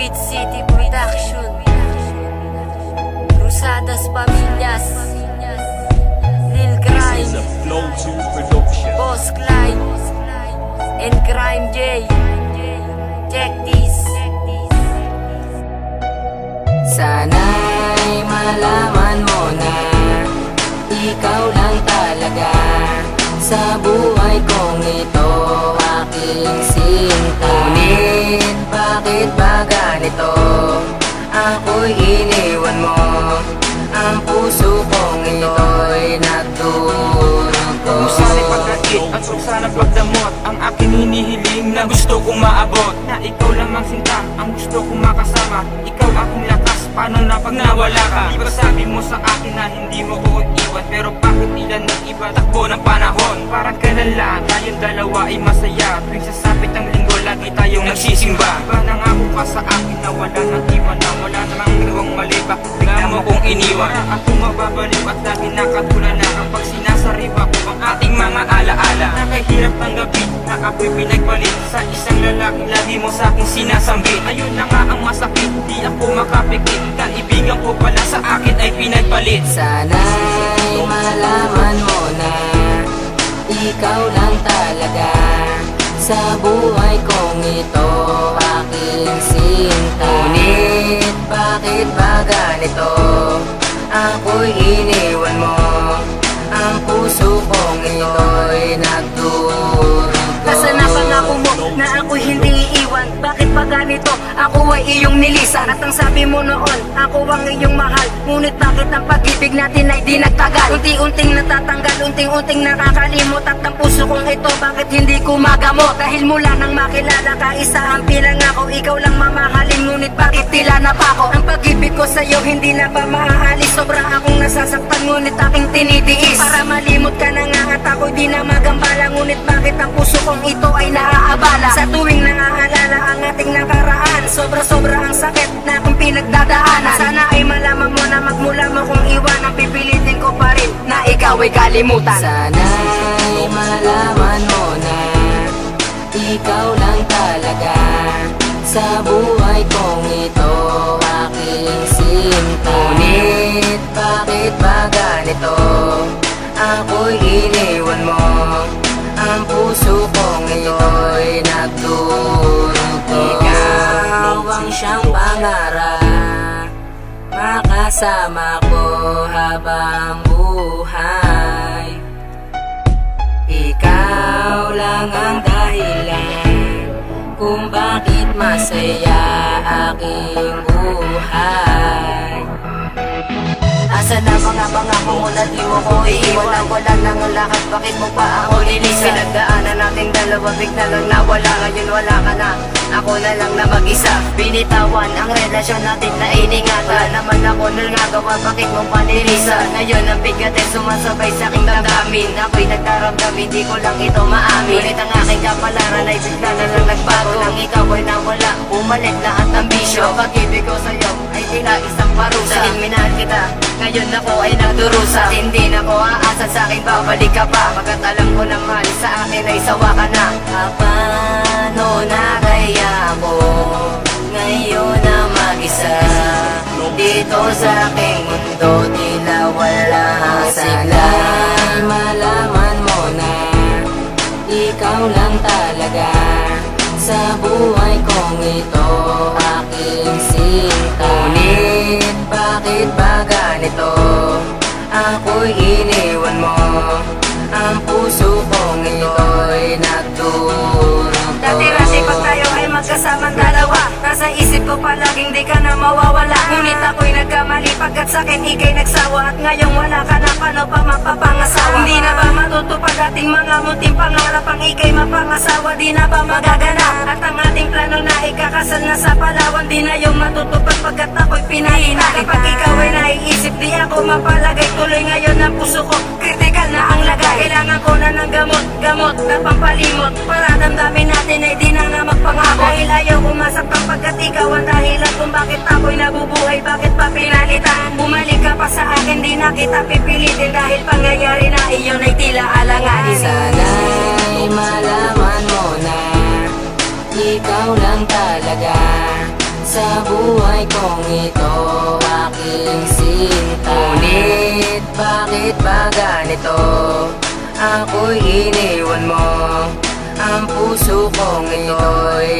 Beat City Production, Cruzadas Pamillas, Lil Crime, Flow 2 Production. Boss Clyde, and Crime J. Check this. Sana'y malaman mo na ikaw lang talaga sa buhay kong ito, aking sinta. Ngunit bakit ba ganito? Ako'y iniwan mo, ang puso kong ito'y nagdurugo. Kung sana'y pagkait at kung sana'y pagdamot, ang aking hinihiling na gusto kong maabot. Na ikaw lang ang sinta, ang gusto kong makasama. Ikaw aking lakas, paano na pag nawala ka? Di ba sabi mo sa akin na hindi mo ko iwan? Pero bakit ilan nag-iba takbo ng panahon? Parang kailan lang tayong dalawa ay masaya. Tuwing sasapit ang linggo, lagi tayong nagsisimba. Diba nangako ka sa akin na wala nang iwan, na wala namang gawang mali, bakit bigla mo kong iniwan? Para ako mababaliw at lagi nakatulala na kapag sinasariwa ko ang ating mga alaala. Nakahirap tanggapin na ako'y pinagpalit sa isang lalaki, lagi mo sa akin sinasambit. Ayun na nga ang masakit, di ako makapikit. Kaibigan ko pala sa akin ay pinagpalit. Sana'y malaman mo na ikaw lang talaga sa buhay kong ito, aking sinta. Ngunit bakit ba ganito? Ako'y iniwan mo, ang puso kong ito'y nagdurugo. Nasa napangako mo na ako'y hindi iiwan? Bakit ba ganito? Ako ay iyong nilisan. At ang sabi mo noon, ako ang iyong mahal. Ngunit bakit ang pag-ibig natin ay di nagtagal? Unti-unting natatanggal, unti-unting nakakalimot. At ang puso kong ito, bakit hindi ko magamot? Dahil mula nang makilala ka, isa ang bilang ako. Ikaw lang mamahalin, ngunit bakit tila na pa ako? Ang pag-ibig ko sa'yo, hindi na ba maaalis? Sobra akong nasasaktan, ngunit aking tinitiis. Para malimot ka na nga at ako'y di na magambala. Ngunit bakit ang puso kong ito ay naaabala? Sa tuwing nangaalala ang ating nakaraan, sobra-sobra ang sakit na akong pinagdadaanan. Sana ay malaman mo na magmula mo kong iwanan, pipilitin ko pa rin na ikaw ay kalimutan. Sana'y malaman mo na ikaw lang talaga sa buhay kong ito, aking sinta. Ngunit bakit ba ganito? Ako'y iniwan mo, ang puso kong ito'y nagdurugo. Ikaw ang siyang pangarap, makasama ko habang buhay. Ikaw lang ang dahilan kung bakit masaya aking buhay. Asan na mga pangako mo na di mo ko iiwan? Wala nang lakad, bakit mo pa ako nilisan? Pinagdaanan nating dalawa, bigla lang nawala. Ngayon wala ka na, ako na lang na mag-isa. Binitawan ang relasyon natin na iningatan. Wala naman ako nung nagawa, bakit mo pa nilisan? Ngayon ang bigat ay sumasabay sa aking damdamin. Ako'y nagkaramdam, hindi ko lang ito maamin. Ngunit ang aking kapalaran ay bigla na lang nagbago. Nang ikaw ay nawala, bumalik lahat ng bisyo. Pag-ibig ko sa'yo ay tila isang parusa. Dahil minahal kita, ngayon ako ay nagdurusa. Hindi na ko aasa sa akin babalik ka pa. Pagkat alam ko naman sa akin ay sawa ka na. Paano na kaya ako ngayon na mag-isa dito sa aking mundo, tila wala sigla. Malaman mo na ikaw lang talaga sa buhay kong ito, aking sinta. Ngunit bakit ba ganito? Ako'y iniwan mo, ang puso kong ito'y nagdurugo. Dati-dati pag tayo ay magkasamang dalawa, nasa isip ko palaging di ka na mawawala. Ngunit ako'y nagkamali pagkat sa'kin ika'y nagsawa. At ngayong wala ka na, paano pa mapapangasawa? Hindi na ba matutupad ating mga munting pangarap? Ang ika'y mapangasawa, di na ba magaganap? At ang ating plano na ikakasal na sa Palawan, di na yung matutupad pagkat ako'y pinahina. Kapag ikaw ay naiisip, di ako mapalagay. Tuloy ngayon ang puso ko, kritikal na ang lagay. Kailangan ko na ng gamot na pampalimot, para damdamin natin ay di na nga magpangako. Dahil ayaw umasaktan pagkat ikaw ang dahilan kung bakit ako'y nabubuhay, bakit pa pinalitan. Bumalik ka pa sa akin, di na kita pipilitin. Dahil pangyayari na iyon ay tila alanganin. Sana'y malaman mo na ikaw lang talaga sa buhay kong ito, aking sinta. Ngunit bakit ba ganito? Ako'y iniwan mo, ang puso kong ito'y